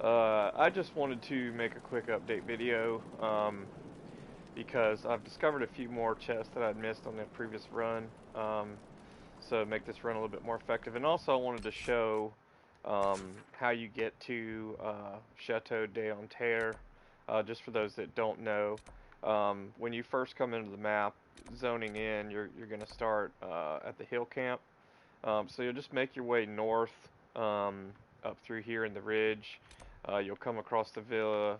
I just wanted to make a quick update video because I've discovered a few more chests that I'd missed on the previous run, so make this run a little bit more effective. And also I wanted to show how you get to Chateau Onterre, just for those that don't know. When you first come into the map, zoning in, you're going to start at the hill camp. So you'll just make your way north up through here in the ridge. You'll come across the Villa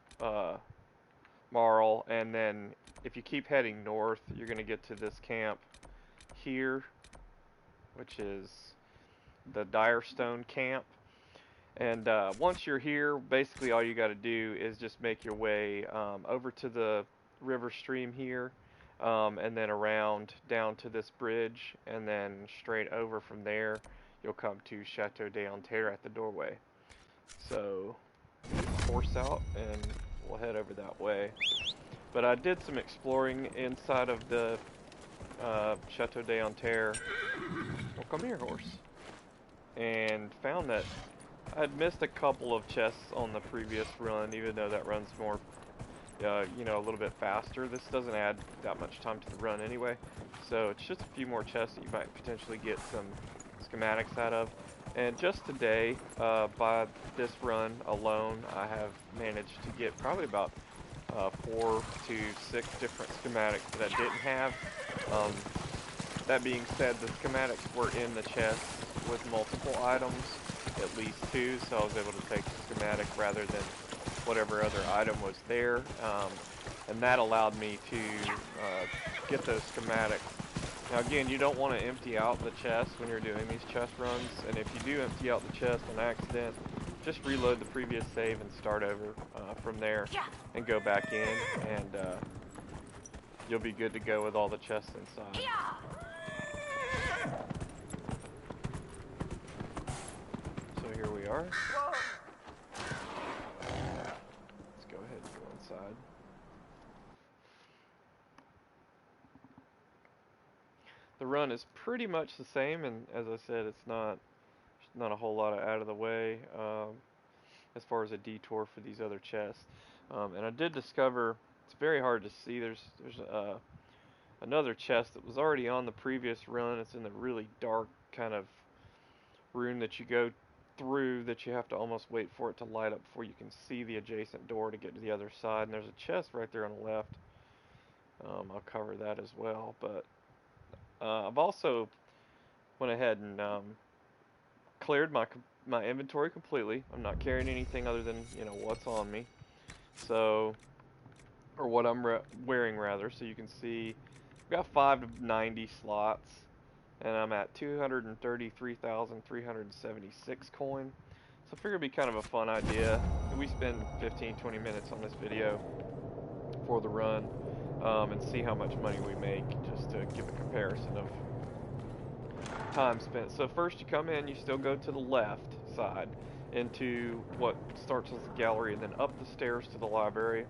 Marl, and then if you keep heading north, you're going to get to this camp here, which is the Direstone camp. And once you're here, basically all you got to do is just make your way over to the river stream here, and then around down to this bridge, and then straight over from there, you'll come to Chateau d'Onterre at the doorway. So, get the horse out, and we'll head over that way. But I did some exploring inside of the Chateau d'Onterre. Well, come here, horse. And found that I'd missed a couple of chests on the previous run, even though that run's more, you know, a little bit faster. This doesn't add that much time to the run anyway. So it's just a few more chests that you might potentially get some schematics out of. And just today, by this run alone, I have managed to get probably about 4 to 6 different schematics that I didn't have. That being said, the schematics were in the chest with multiple items, at least 2, so I was able to take the schematic rather than whatever other item was there, and that allowed me to get those schematics. Now again, you don't want to empty out the chest when you're doing these chest runs, and if you do empty out the chest on accident, just reload the previous save and start over from there and go back in, and you'll be good to go with all the chests inside. So here we are. Let's go ahead and go inside. The run is pretty much the same, and as I said, it's not a whole lot of out of the way as far as a detour for these other chests. And I did discover, it's very hard to see, there's another chest that was already on the previous run. It's in the really dark kind of room that you go through, that you have to almost wait for it to light up before you can see the adjacent door to get to the other side. And there's a chest right there on the left. I'll cover that as well, but I've also went ahead and cleared my inventory completely. I'm not carrying anything other than, you know, what's on me, so, or what I'm wearing rather. So you can see I've got 5 to 90 slots, and I'm at 233,376 coin. So I figured it'd be kind of a fun idea. We spend 15-20 minutes on this video for the run, and see how much money we make, just to give a comparison of time spent. So first you come in, you still go to the left side into what starts as the gallery, and then up the stairs to the library.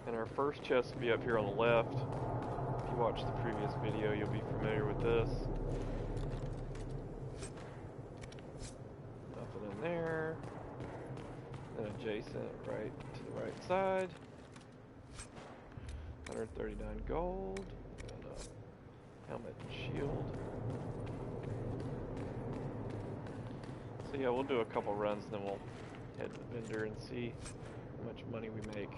And our first chest will be up here on the left. If you watched the previous video, you'll be familiar with this. Nothing in there. Then adjacent right to the right side. 139 gold, and a helmet and shield. So yeah, we'll do a couple runs, and then we'll head to the vendor and see how much money we make.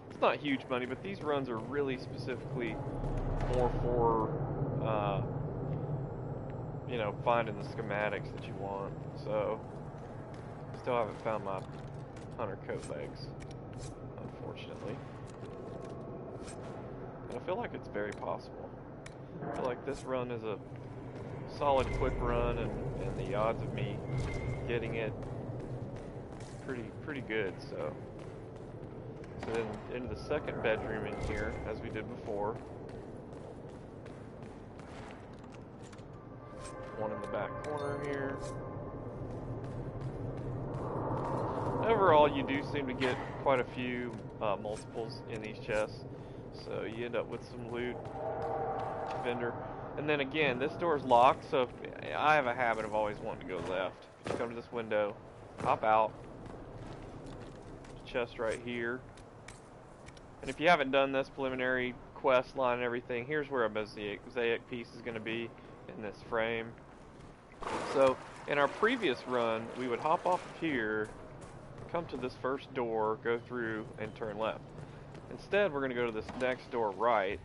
It's not huge money, but these runs are really specifically more for, you know, finding the schematics that you want. So, still haven't found my hunter coat legs, unfortunately. And I feel like it's very possible. I feel like this run is a solid quick run, and the odds of me getting it pretty good. So then into the second bedroom in here, as we did before. One in the back corner here. Overall, you do seem to get quite a few multiples in these chests, so you end up with some loot. Vendor. And then again, this door's locked, so I have a habit of always wanting to go left. Just come to this window, hop out, chest right here. And if you haven't done this preliminary quest line and everything, here's where a mosaic piece is going to be in this frame. So in our previous run, we would hop off of here, come to this first door, go through, and turn left. Instead, we're going to go to this next door right,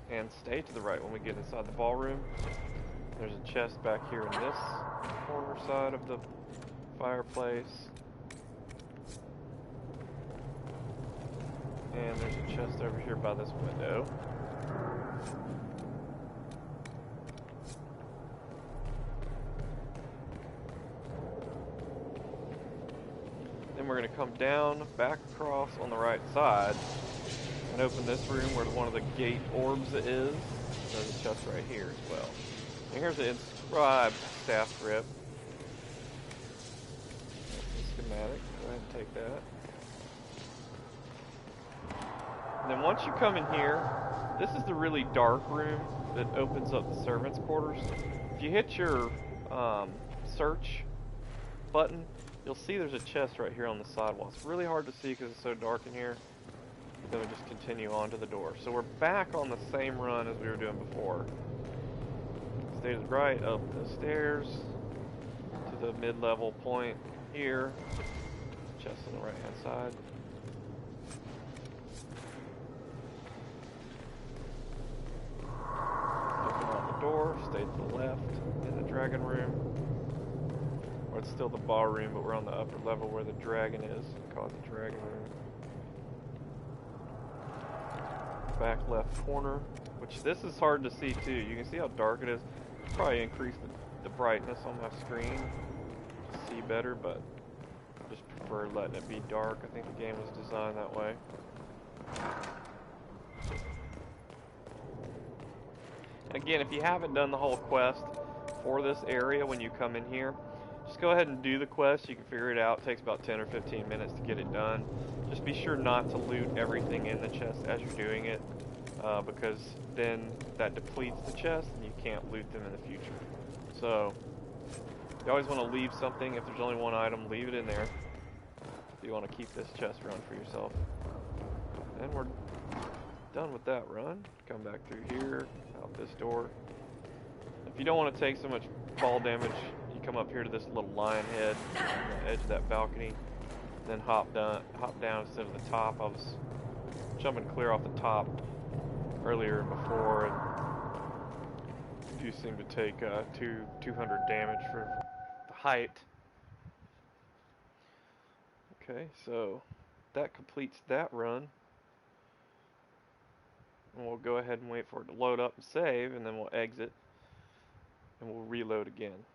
and stay to the right when we get inside the ballroom. There's a chest back here in this corner side of the fireplace. And there's a chest over here by this window. Then we're going to come down, back across on the right side, and open this room where one of the gate orbs is. There's a chest right here as well. And here's the inscribed staff grip. That's the schematic. Go ahead and take that. And then once you come in here, this is the really dark room that opens up the servants' quarters. If you hit your search button, you'll see there's a chest right here on the sidewall. It's really hard to see because it's so dark in here. Then we just continue on to the door. So we're back on the same run as we were doing before. Stay to the right, up the stairs to the mid-level point here. Chest on the right-hand side. Open out the door, stay to the left in the dragon room. Or it's still the ballroom, but we're on the upper level where the dragon is. Call it the dragon room. Back left corner, which this is hard to see too. You can see how dark it is. Probably increase the brightness on my screen to see better, but I just prefer letting it be dark. I think the game was designed that way. Again, if you haven't done the whole quest for this area when you come in here, just go ahead and do the quest. You can figure it out. It takes about 10 or 15 minutes to get it done. Just be sure not to loot everything in the chest as you're doing it, because then that depletes the chest and you can't loot them in the future. So you always want to leave something. If there's only one item, leave it in there if you want to keep this chest run for yourself. And we're done with that run. Come back through here, out this door. If you don't want to take so much fall damage, you come up here to this little lion head on the edge of that balcony, then hop down instead of the top. I was jumping clear off the top earlier and before, and you seem to take 200 damage for the height. Okay, so that completes that run. And we'll go ahead and wait for it to load up and save, and then we'll exit, and we'll reload again.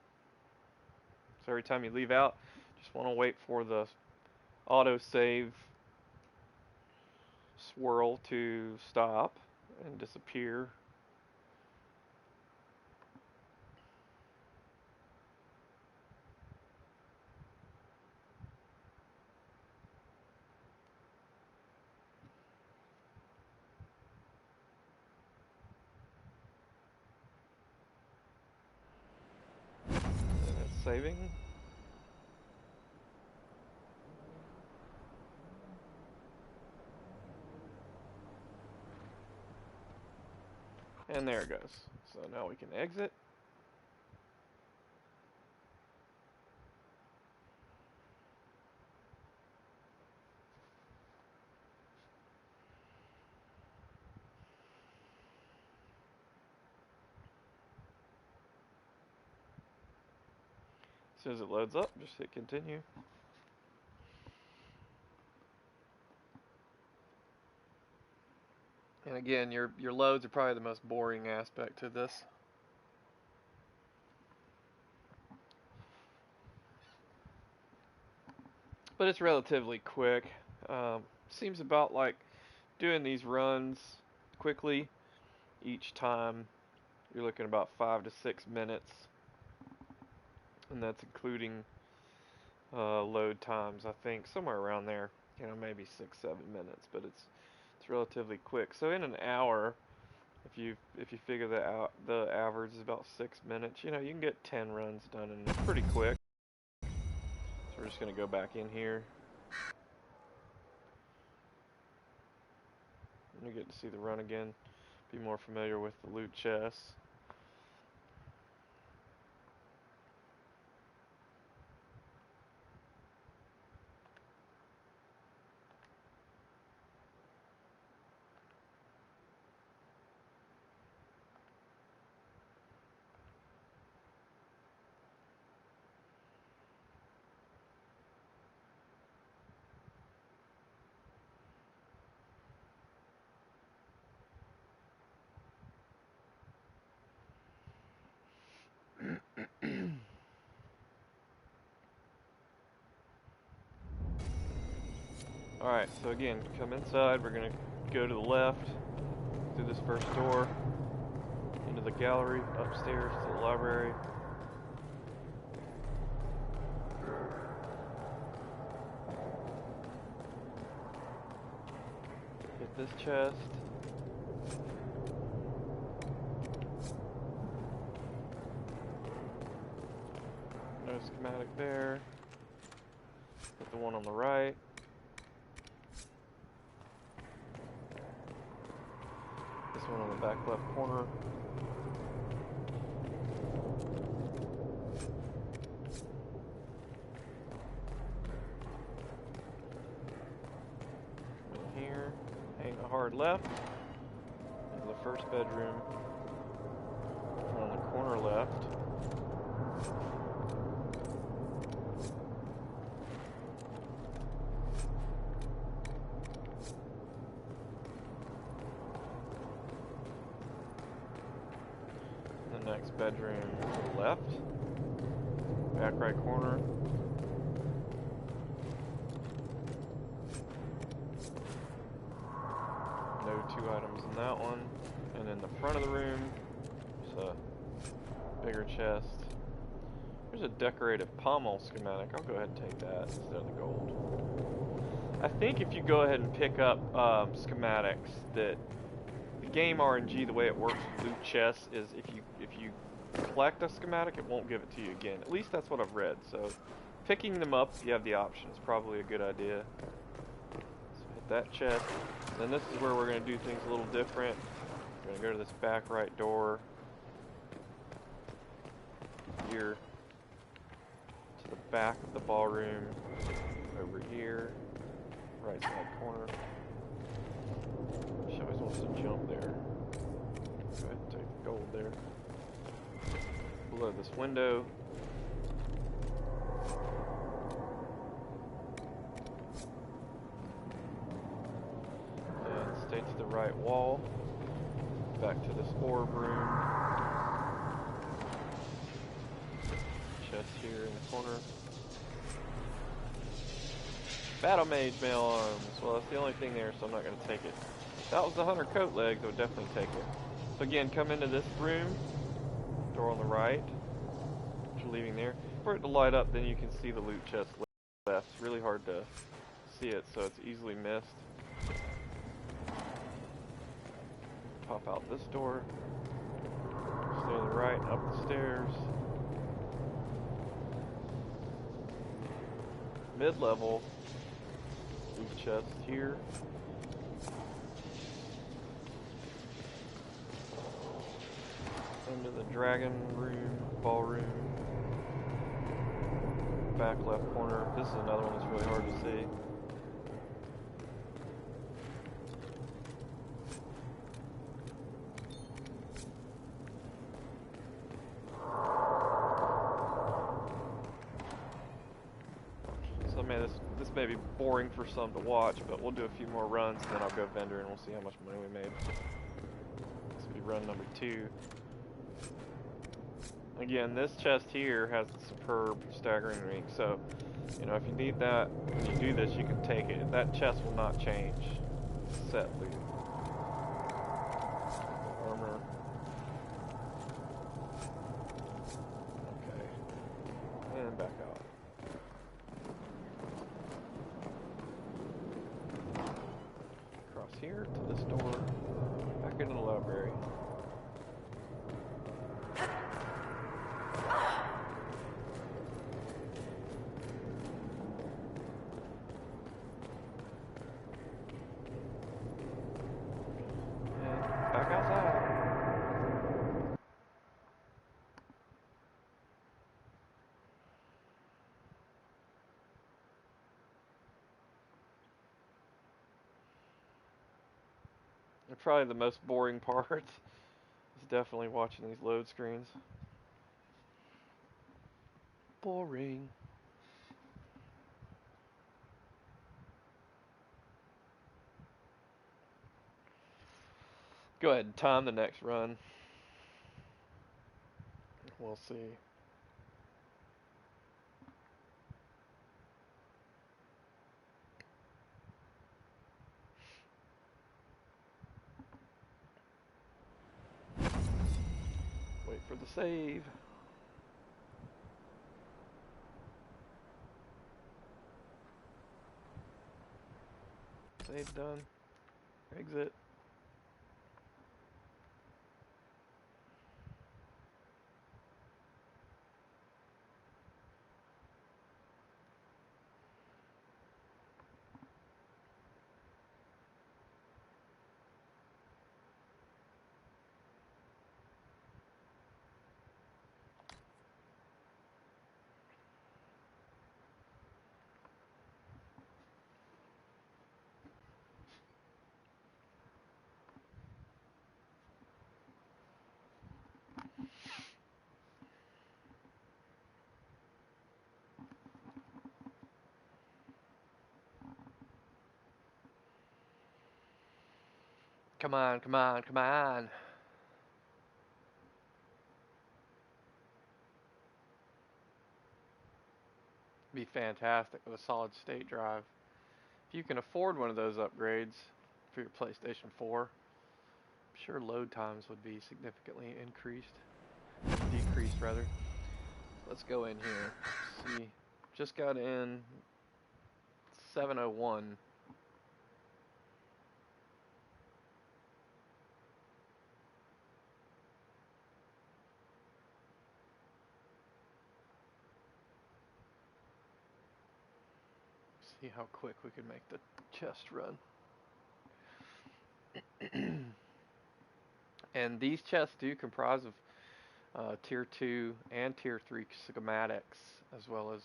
So every time you leave out, just want to wait for the auto-save swirl to stop and disappear. And it's saving. And there it goes. So now we can exit. As soon as it loads up, just hit continue. And again, your loads are probably the most boring aspect to this. But it's relatively quick. Seems about like doing these runs quickly each time. You're looking about 5 to 6 minutes, and that's including load times. I think somewhere around there. You know, maybe 6-7 minutes, but it's relatively quick. So in an hour, If you figure that out, the average is about 6 minutes. You know, you can get 10 runs done and it's pretty quick. So we're just gonna go back in here. And you get to see the run again. Be more familiar with the loot chests. Alright, so again, come inside. We're going to go to the left, through this first door, into the gallery, upstairs to the library. Hit this chest. No schematic there. Hit the one on the right. This one on the back left corner. In here, hang a hard left. Into the first bedroom. On the corner left. Next bedroom to the left, back right corner. No two items in that one. And in the front of the room, there's a bigger chest. There's a decorative pommel schematic. I'll go ahead and take that instead of the gold. I think if you go ahead and pick up schematics, that the game RNG, the way it works with loot chests, is if you collect a schematic, it won't give it to you again. At least that's what I've read. So picking them up, if you have the option, is probably a good idea. So hit that chest. Then this is where we're going to do things a little different. We're going to go to this back right door. Here. To the back of the ballroom. Over here. Right side corner. She always wants to jump there. Go ahead and take the gold there. Below this window. And stay to the right wall. Back to this orb room. Chest here in the corner. Battle Mage mail arms. Well, that's the only thing there, so I'm not going to take it. If that was the Hunter coat legs, I would definitely take it. So again, come into this room. Door on the right. What you're leaving there. For it to light up, then you can see the loot chest left. It's really hard to see it, so it's easily missed. Pop out this door. Stay to the right, up the stairs. Mid-level. Loot chest here. Into the dragon room, ballroom. Back left corner. This is another one that's really hard to see. So man, this may be boring for some to watch, but we'll do a few more runs, and then I'll go vendor and we'll see how much money we made. This will be run number 2. Again, this chest here has the superb staggering ring, so, you know, if you need that, when you do this, you can take it. That chest will not change. Set loot. Armor. Okay. And back out. Across here to this door. Back into the library. Probably the most boring part is definitely watching these load screens. Boring. Go ahead and time the next run. We'll see. Wait for the save. Save done. Exit. Come on, come on, come on. Be fantastic with a solid state drive. If you can afford one of those upgrades for your PlayStation 4, I'm sure load times would be significantly decreased rather. Let's go in here. See, just got in 7:01. See how quick we can make the chest run. And these chests do comprise of tier 2 and tier 3 schematics, as well as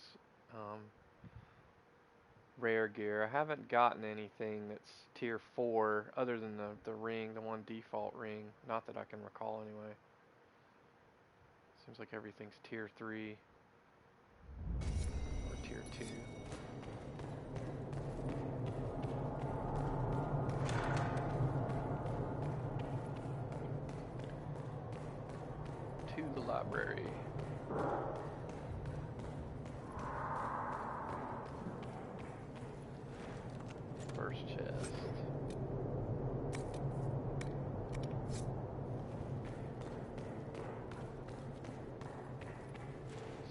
rare gear. I haven't gotten anything that's tier 4 other than the ring, the one default ring. Not that I can recall anyway. Seems like everything's tier 3 or tier 2. To the library. First chest.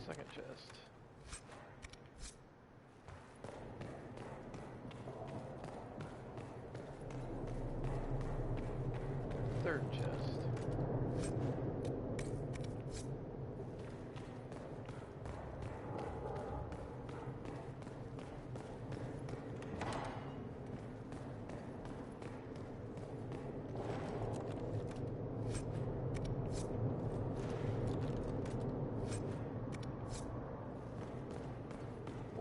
Second chest. Third chest.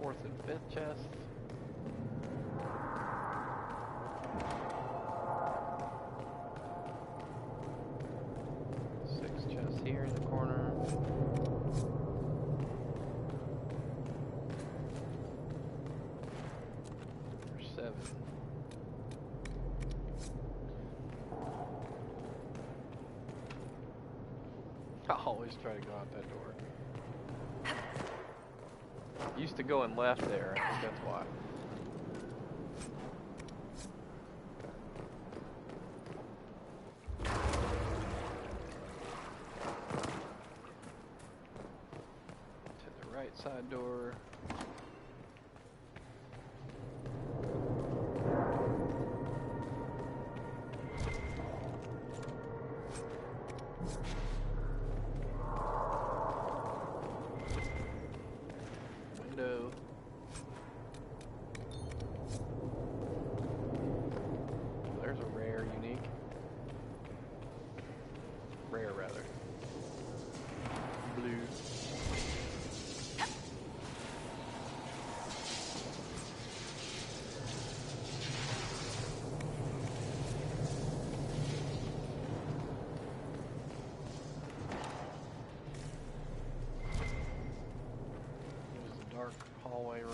Fourth and fifth chest. Sixth chest here in the corner. Number 7. I always try to go out that door. Used to going left there, I think that's why. To the right side door. Window. There's a rare, unique. Rare, rather. Blue. hallway room.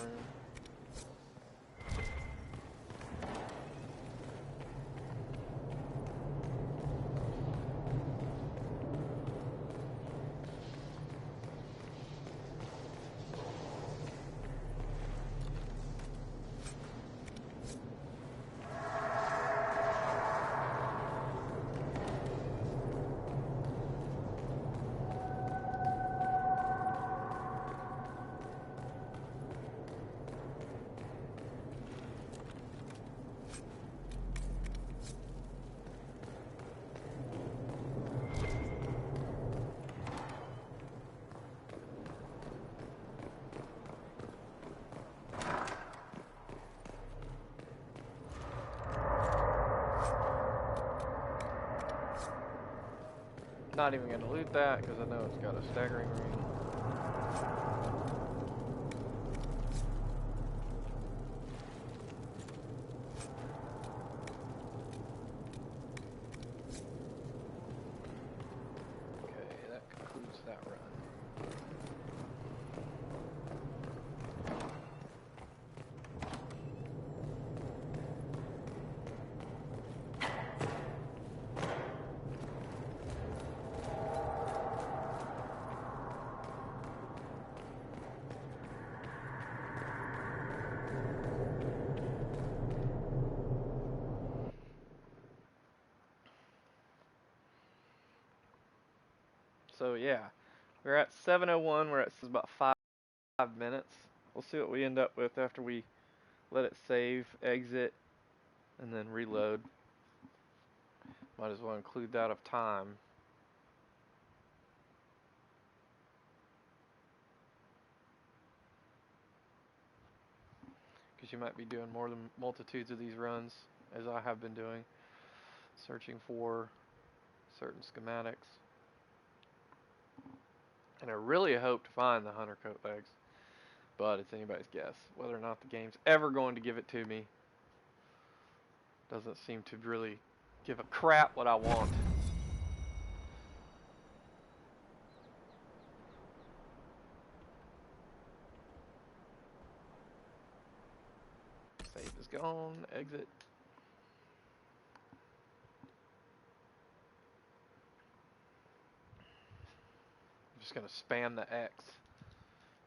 Not even going to loot that because I know it's got a staggering ring. Okay, that concludes that run. So yeah, we're at 7:01. We're at about 5 minutes. We'll see what we end up with after we let it save, exit, and then reload. Might as well include that of time. Because you might be doing more than multitudes of these runs, as I have been doing, searching for certain schematics. And I really hope to find the hunter coat legs, but it's anybody's guess. Whether or not the game's ever going to give it to me doesn't seem to really give a crap what I want. Save is gone, exit. I'm just going to spam the X.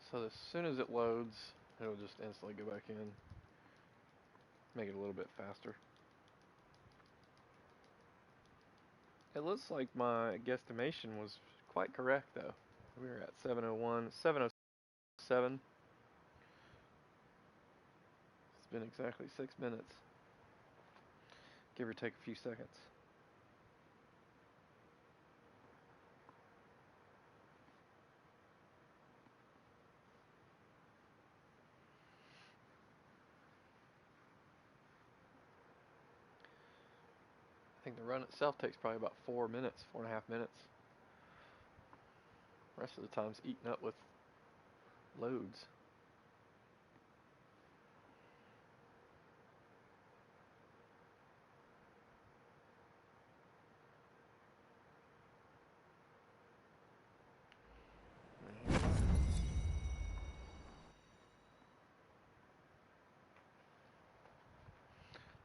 So as soon as it loads, it'll just instantly go back in. Make it a little bit faster. It looks like my guesstimation was quite correct though. We were at 7:01, 7:07. It's been exactly 6 minutes. Give or take a few seconds. I think the run itself takes probably about 4 minutes, 4.5 minutes. The rest of the time's eaten up with loads.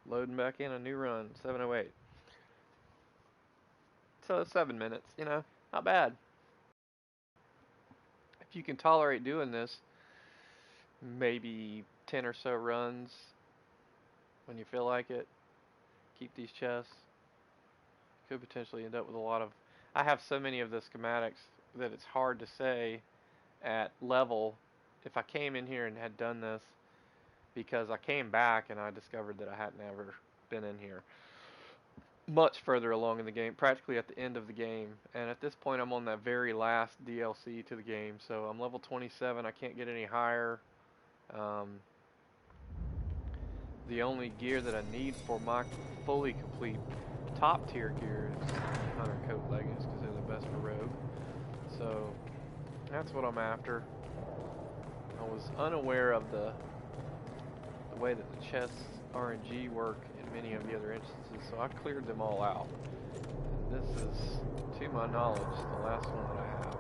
Loading back in a new run, 7:08. So 7 minutes, you know, not bad. If you can tolerate doing this, maybe 10 or so runs when you feel like it, keep these chests. Could potentially end up with a lot of... I have so many of the schematics that it's hard to say at level if I came in here and had done this, because I came back and I discovered that I hadn't ever been in here much further along in the game, practically at the end of the game. And at this point I'm on that very last DLC to the game, so I'm level 27. I can't get any higher. The only gear that I need for my fully complete top tier gear is hunter coat leggings, because they're the best for rogue. So that's what I'm after. I was unaware of the way that the chests RNG work in many of the other instances, so I cleared them all out. And this is, to my knowledge, the last one that I have.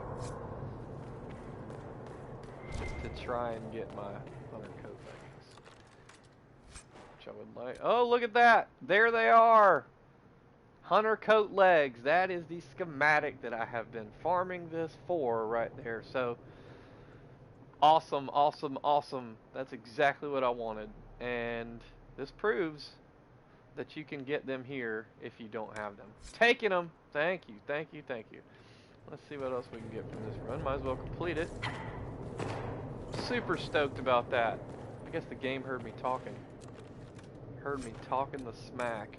to try and get my hunter coat leggings. Which I would like. Oh, look at that! There they are! Hunter coat legs. That is the schematic that I have been farming this for right there. So, awesome, awesome, awesome. That's exactly what I wanted. And this proves that you can get them here if you don't have them. Taking them! Thank you, thank you, thank you. Let's see what else we can get from this run. Might as well complete it. Super stoked about that. I guess the game heard me talking. Heard me talking the smack.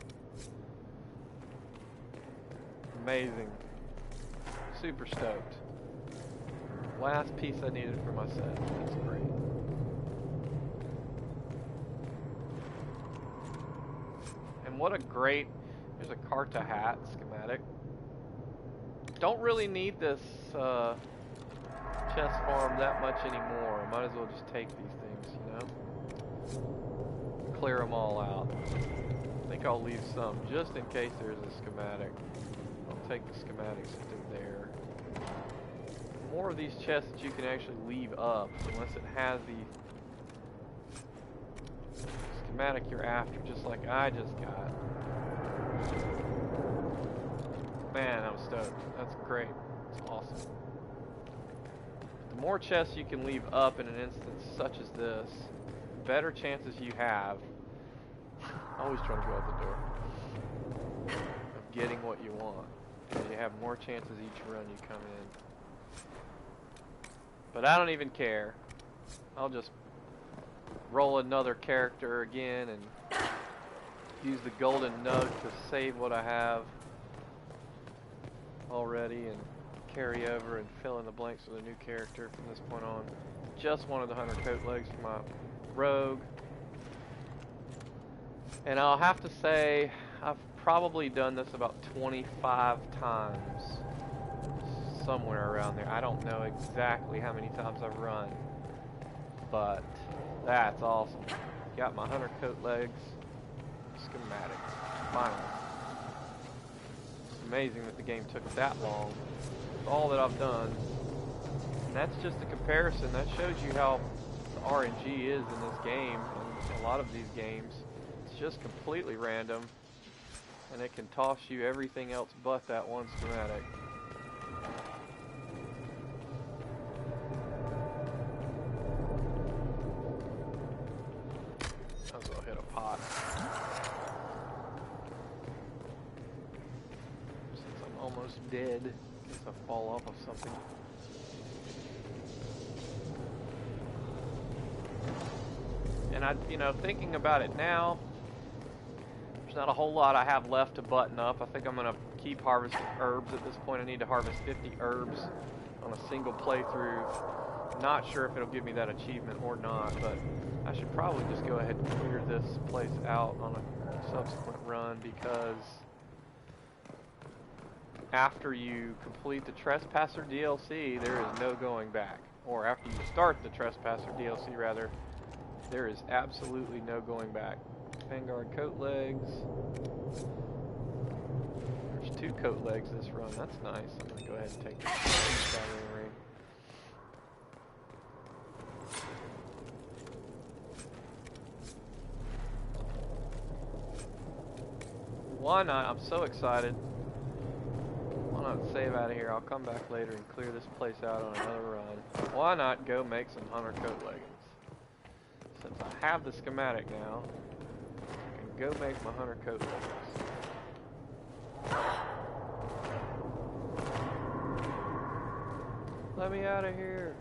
Amazing. Super stoked. Last piece I needed for my set. That's great. And what a great... There's a Carta hat schematic. Don't really need this chest farm that much anymore. Might as well just take these things, you know? Clear them all out. I think I'll leave some just in case there's a schematic. I'll take the schematics if they're there. More of these chests that you can actually leave up, unless it has the schematic you're after, just like I just got. Man, I'm stoked. That's great. It's awesome. The more chests you can leave up in an instance such as this, the better chances you have. Always trying to go out the door. Of getting what you want. You have more chances each run you come in. But I don't even care. I'll just roll another character again and use the golden nug to save what I have already and carry over and fill in the blanks with a new character from this point on. Just wanted the hunter coat legs for my rogue. And I'll have to say, I've probably done this about 25 times. Somewhere around there. I don't know exactly how many times I've run. But that's awesome. Got my hunter coat legs. Schematic. Finally. It's amazing that the game took that long. It's all that I've done. And that's just a comparison. That shows you how the RNG is in this game and a lot of these games. It's just completely random. And it can toss you everything else but that one schematic. Might as well hit a pot. Since I'm almost dead, in case I fall off of something. And thinking about it now, there's not a whole lot I have left to button up. I think I'm gonna keep harvesting herbs at this point. I need to harvest 50 herbs on a single playthrough. Not sure if it'll give me that achievement or not, but I should probably just go ahead and clear this place out on a subsequent run, because after you complete the Trespasser DLC, there is no going back. Or after you start the Trespasser DLC, rather, there is absolutely no going back. Vanguard coat legs. There's 2 coat legs this run. That's nice. I'm going to go ahead and take this Gathering Ring. Why not? I'm so excited. Why not save out of here? I'll come back later and clear this place out on another run. Why not go make some hunter coat leggings? Since I have the schematic now, I can go make my hunter coat leggings. Let me out of here.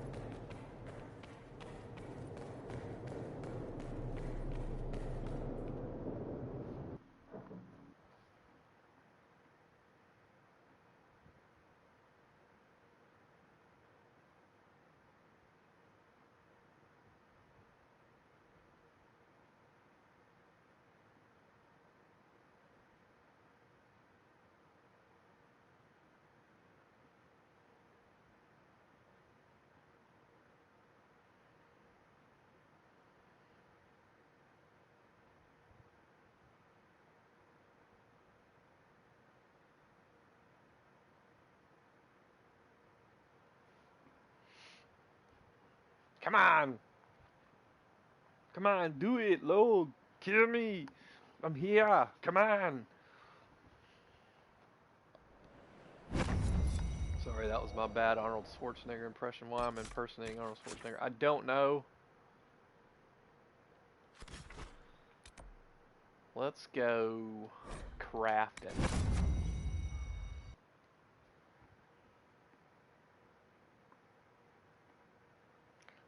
Come on! Come on, do it, Lord! Kill me! I'm here! Come on! Sorry, that was my bad Arnold Schwarzenegger impression. Why I'm impersonating Arnold Schwarzenegger, I don't know. Let's go crafting.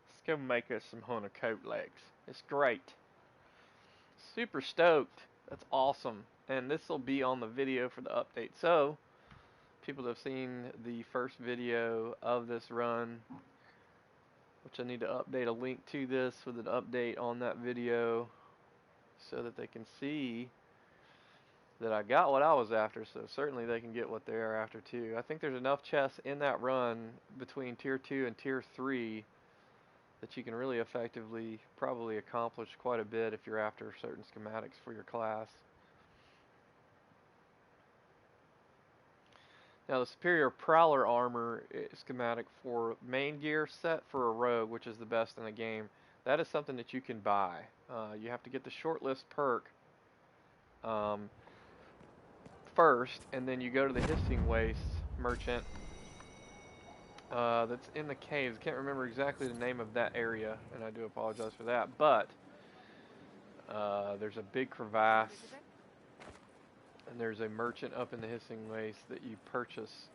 Let's go make us some hunter coat legs. It's great. Super stoked. That's awesome. And this will be on the video for the update. So, people that have seen the first video of this run, which I need to update a link to this with an update on that video so that they can see that I got what I was after, so certainly they can get what they are after too. I think there's enough chests in that run between tier 2 and tier 3 that you can really effectively probably accomplish quite a bit if you're after certain schematics for your class. Now the superior prowler armor schematic for main gear set for a rogue, which is the best in the game, that is something that you can buy. You have to get the shortlist perk first, and then you go to the Hissing Waste merchant that's in the caves. Can't remember exactly the name of that area, and I do apologize for that, but there's a big crevasse, and there's a merchant up in the Hissing Waste that you purchase.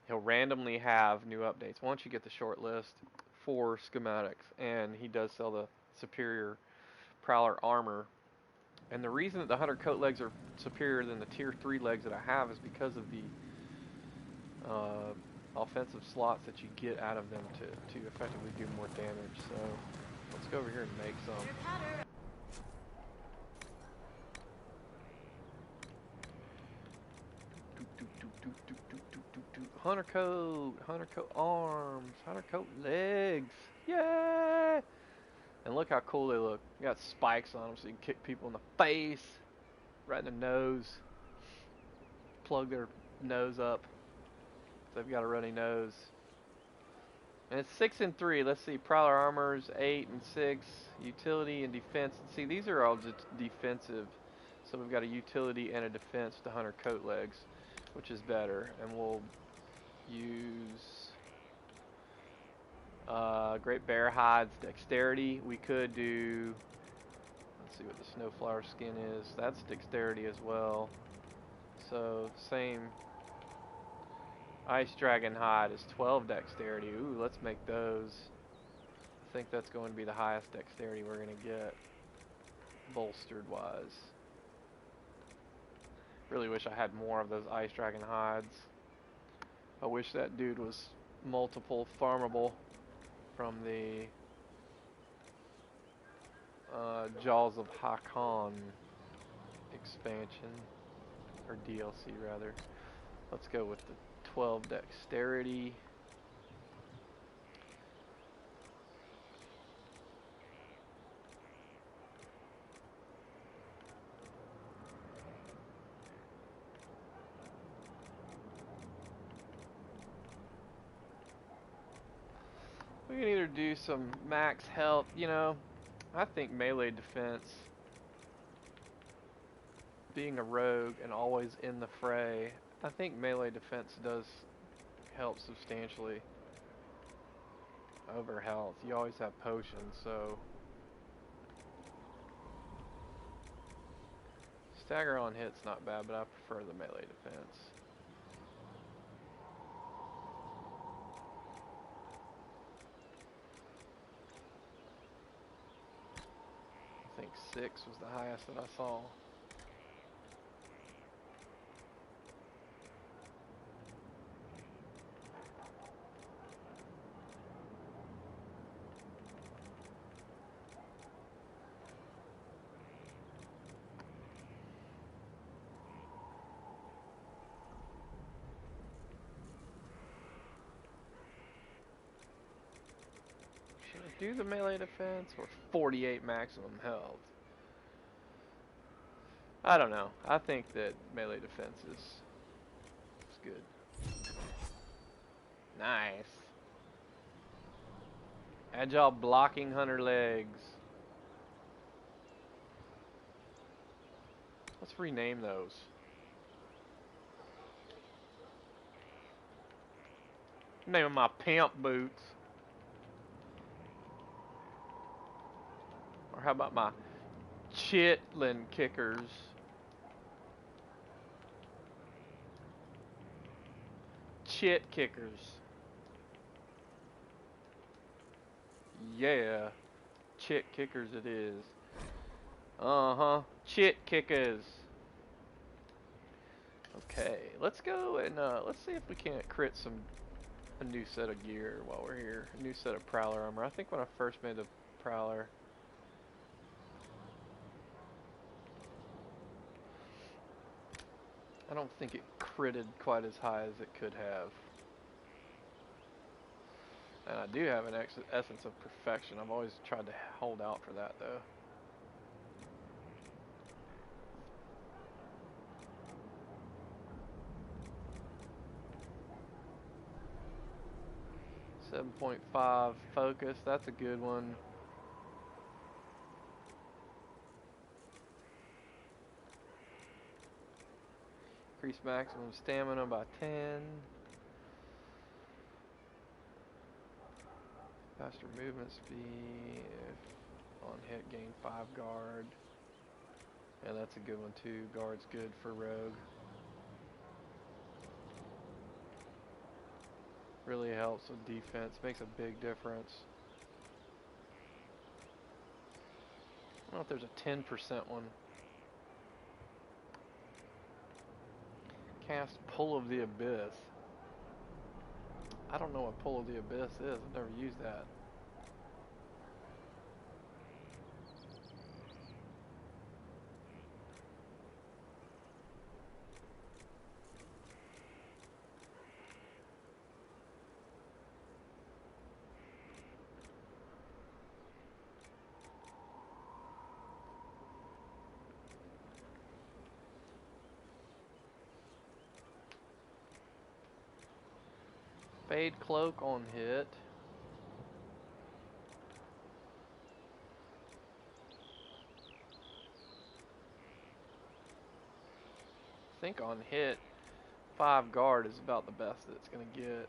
He'll randomly have new updates once you get the short list for schematics, and he does sell the superior prowler armor. And the reason that the hunter coat legs are superior than the tier 3 legs that I have is because of the offensive slots that you get out of them to effectively do more damage. So let's go over here and make some. Hunter coat arms, hunter coat legs, yay! And look how cool they look. You got spikes on them so you can kick people in the face, right in the nose, plug their nose up if they've got a runny nose. And it's 6 and 3. Let's see, prowler armors 8 and 6, utility and defense. See, these are all just defensive. So we've got a utility and a defense to hunter coat legs, which is better. And we'll use Great Bear Hides dexterity. We could do, let's see what the snowflower skin is. That's dexterity as well. So same. Ice Dragon Hide is 12 dexterity. Ooh, let's make those. I think that's going to be the highest dexterity we're going to get, bolstered wise. Really wish I had more of those Ice Dragon Hides. I wish that dude was multiple farmable from the Jaws of Hakan expansion, or DLC rather. Let's go with the 12 dexterity. We can either do some max health, you know, I think melee defense, being a rogue and always in the fray, I think melee defense does help substantially over health. You always have potions, so stagger on hit's not bad, but I prefer the melee defense. I think 6 was the highest that I saw. Should I do the melee defense or 48 maximum health? I don't know. I think that melee defense is good. Nice. Agile blocking hunter legs. Let's rename those. Name them my pimp boots. Or how about my chitlin kickers? Chit kickers. Yeah. Chit kickers it is. Uh-huh. Chit kickers. Okay, let's go and let's see if we can't crit a new set of gear while we're here. A new set of prowler armor. I think when I first made the prowler, I don't think it critted quite as high as it could have. And I do have an essence of perfection. I've always tried to hold out for that though. .5 focus, that's a good one. Increase maximum stamina by 10. Faster movement speed. On hit, gain 5 guard. Yeah, that's a good one too. Guard's good for rogue. Really helps with defense. Makes a big difference. I don't know if there's a 10% one. Cast Pull of the Abyss. I don't know what Pull of the Abyss is. I've never used that. Fade Cloak on hit. I think on hit, 5 guard is about the best that it's going to get.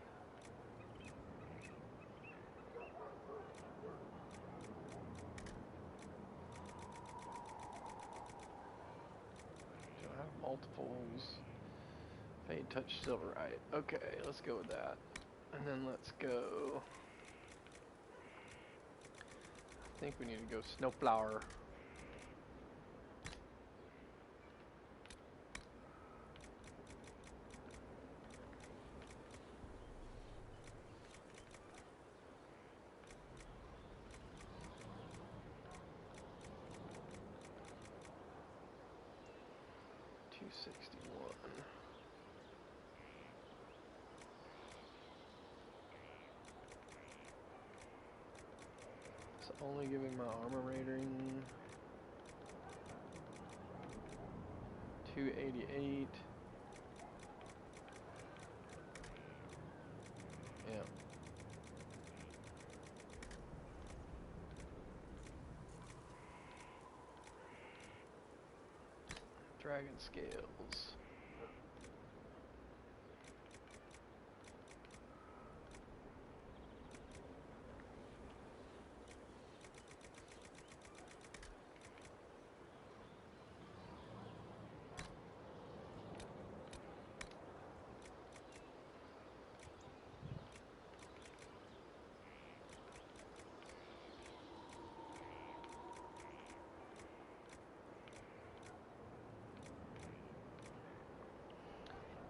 Do I have multiples? Fade Touch Silverite. Okay, let's go with that. And then let's go. I think we need to go Snowflower. Only giving my armor rating 288. Yeah. Dragon scales.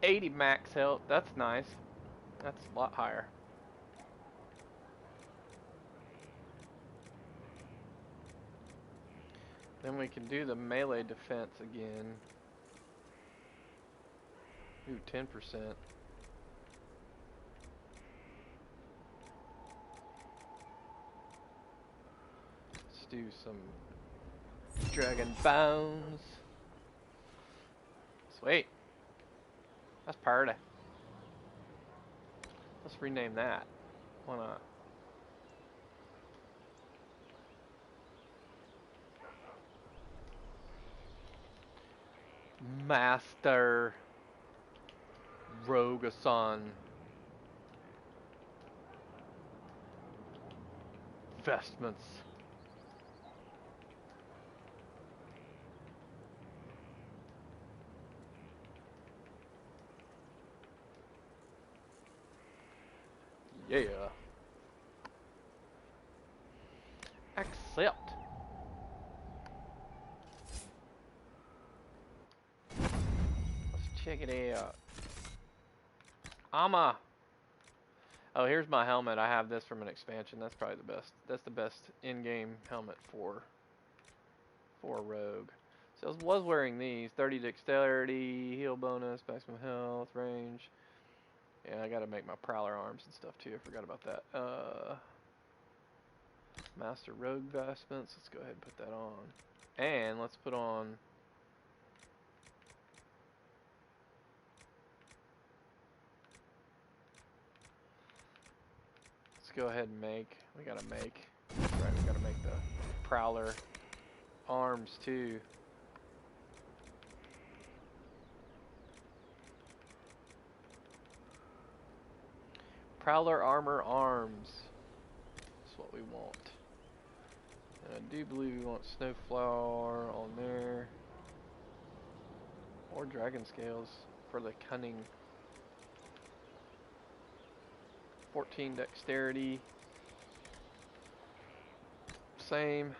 $80 max health, that's nice. That's a lot higher. Then we can do the melee defense again. Ooh, 10%. Let's do some dragon bounds. Sweet. That's party. Let's rename that. Why not? Master Rogason vestments. Yeah. Accept. Let's check it out. Oh, here's my helmet. I have this from an expansion. That's probably the best. That's the best in-game helmet for a rogue. So I was wearing these. 30 dexterity, heal bonus, maximum health, range. Yeah, I gotta make my prowler arms and stuff too. I forgot about that. Master Rogue vestments. Let's go ahead and put that on. And let's put on... Let's go ahead and make... We gotta make... That's right, we gotta make the prowler arms too. Prowler armor arms. That's what we want. And I do believe we want snowflower on there. Or dragon scales for the cunning. 14 dexterity. Same.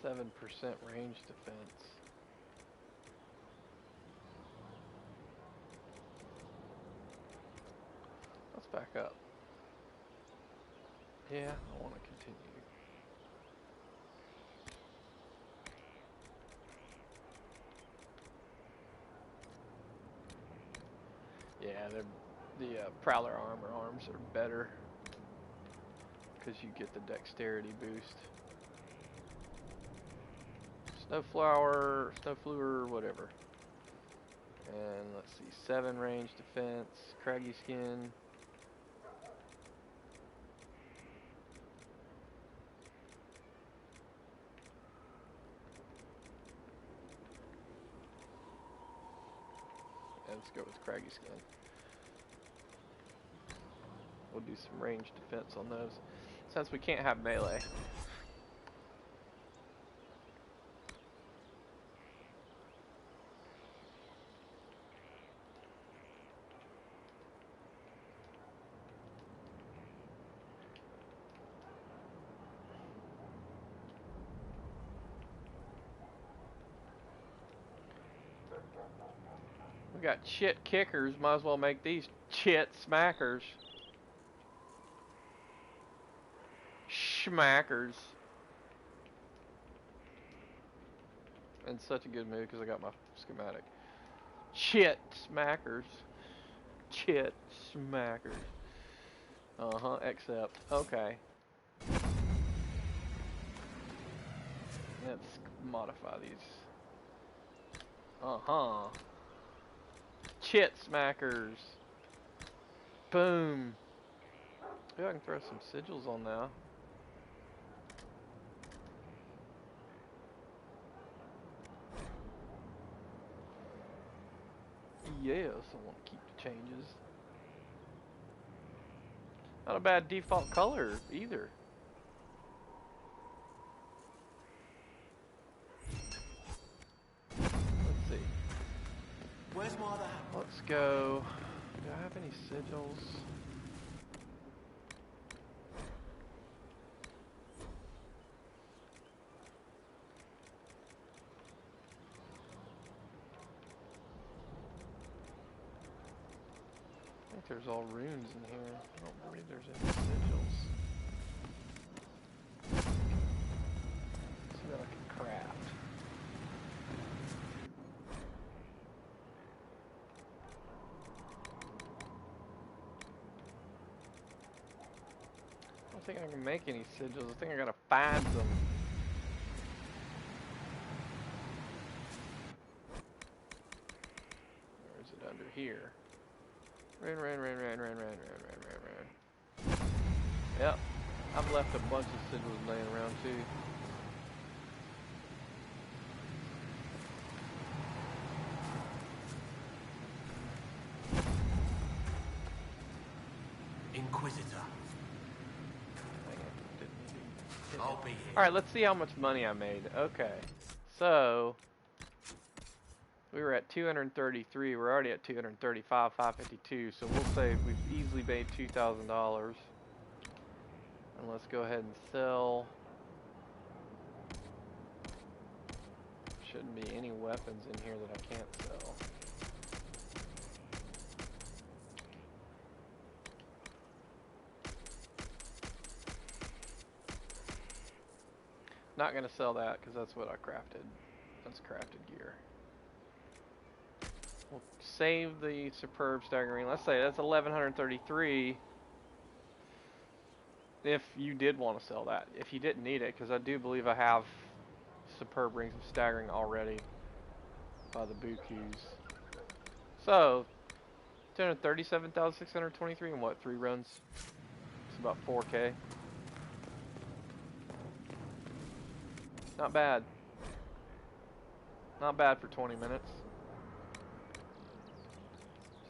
%, range defense. Let's back up. Yeah, I want to continue. Yeah, the Prowler armor arms are better because you get the dexterity boost. Snowflower, whatever. And let's see, 7 range defense, craggy skin. And let's go with craggy skin. We'll do some range defense on those, since we can't have melee. We got chit kickers, might as well make these chit smackers. Schmackers. In such a good mood because I got my schematic. Chit smackers. Chit smackers. Uh-huh, accept. Okay. Let's modify these. Uh-huh. Chit smackers. Boom. Maybe I can throw some sigils on now. Yes, I want to keep the changes. Not a bad default color either. Let's see. Where's my other hat? Let's go. Do I have any sigils? I think there's all runes in here. I don't believe there's any sigils. Let's see what I can craft. don't think I can make any sigils. I think I gotta find them. Or is it under here? Ran. Yep. I've left a bunch of sigils laying around too. Inquisitor. I'll be here. Alright, let's see how much money I made. Okay. So we were at 233, we're already at 235, 552, so we'll say we've easily made $2,000. And let's go ahead and sell. Shouldn't be any weapons in here that I can't sell. Not gonna sell that because that's what I crafted. That's crafted gear. We'll save the superb staggering. Let's say that's 1133. If you did want to sell that, if you didn't need it, because I do believe I have superb rings of staggering already by the Bukus. So 237,623 and what? 3 runs? It's about 4K. Not bad. Not bad for 20 minutes.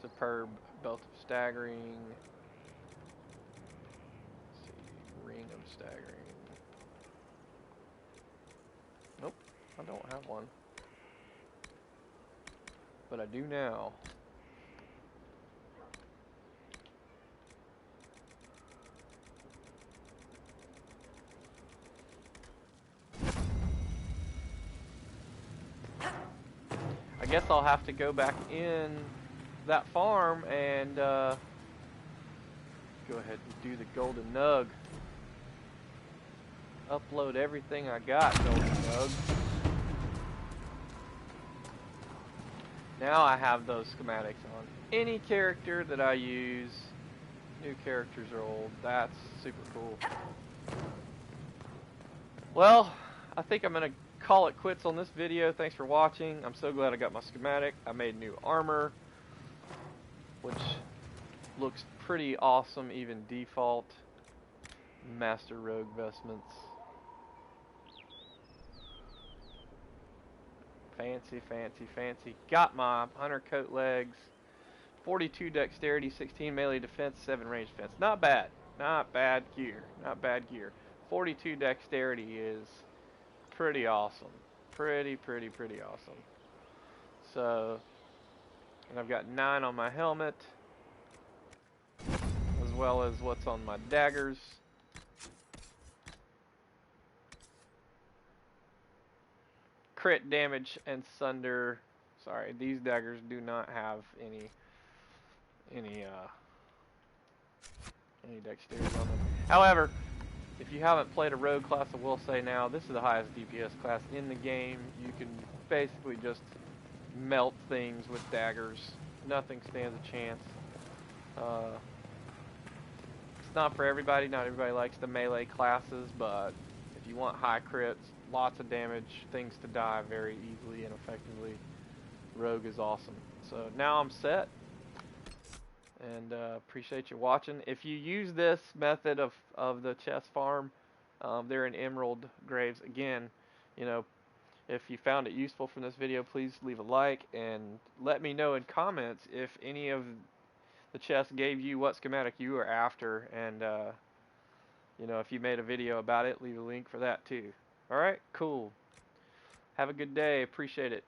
Superb belt of staggering. Let's see, ring of staggering. Nope, I don't have one. But I do now. I guess I'll have to go back in that farm and go ahead and do the golden nug. Upload everything I got, golden nug. Now I have those schematics on any character that I use. New characters or old. That's super cool. Well, I think I'm gonna call it quits on this video. Thanks for watching. I'm so glad I got my schematic. I made new armor, which looks pretty awesome, even default. Master Rogue vestments. Fancy, fancy, fancy. Got my hunter coat legs. 42 dexterity, 16 melee defense, 7 range defense. Not bad. Not bad gear. Not bad gear. 42 dexterity is pretty awesome. Pretty awesome. So, and I've got 9 on my helmet, as well as what's on my daggers. Crit damage and sunder. Sorry, these daggers do not have any dexterity on them. However, if you haven't played a rogue class, I will say now, this is the highest DPS class in the game. You can basically just melt things with daggers. Nothing stands a chance. It's not for everybody. Not everybody likes the melee classes, but if you want high crits, lots of damage, things to die very easily and effectively, rogue is awesome. So now I'm set. And appreciate you watching. If you use this method of the chest farm, they're in emerald graves. Again, you know, if you found it useful from this video, please leave a like and let me know in comments if any of the chests gave you what schematic you were after, and you know, if you made a video about it, leave a link for that too. All right, cool. Have a good day. Appreciate it.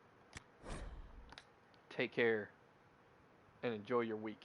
Take care and enjoy your week.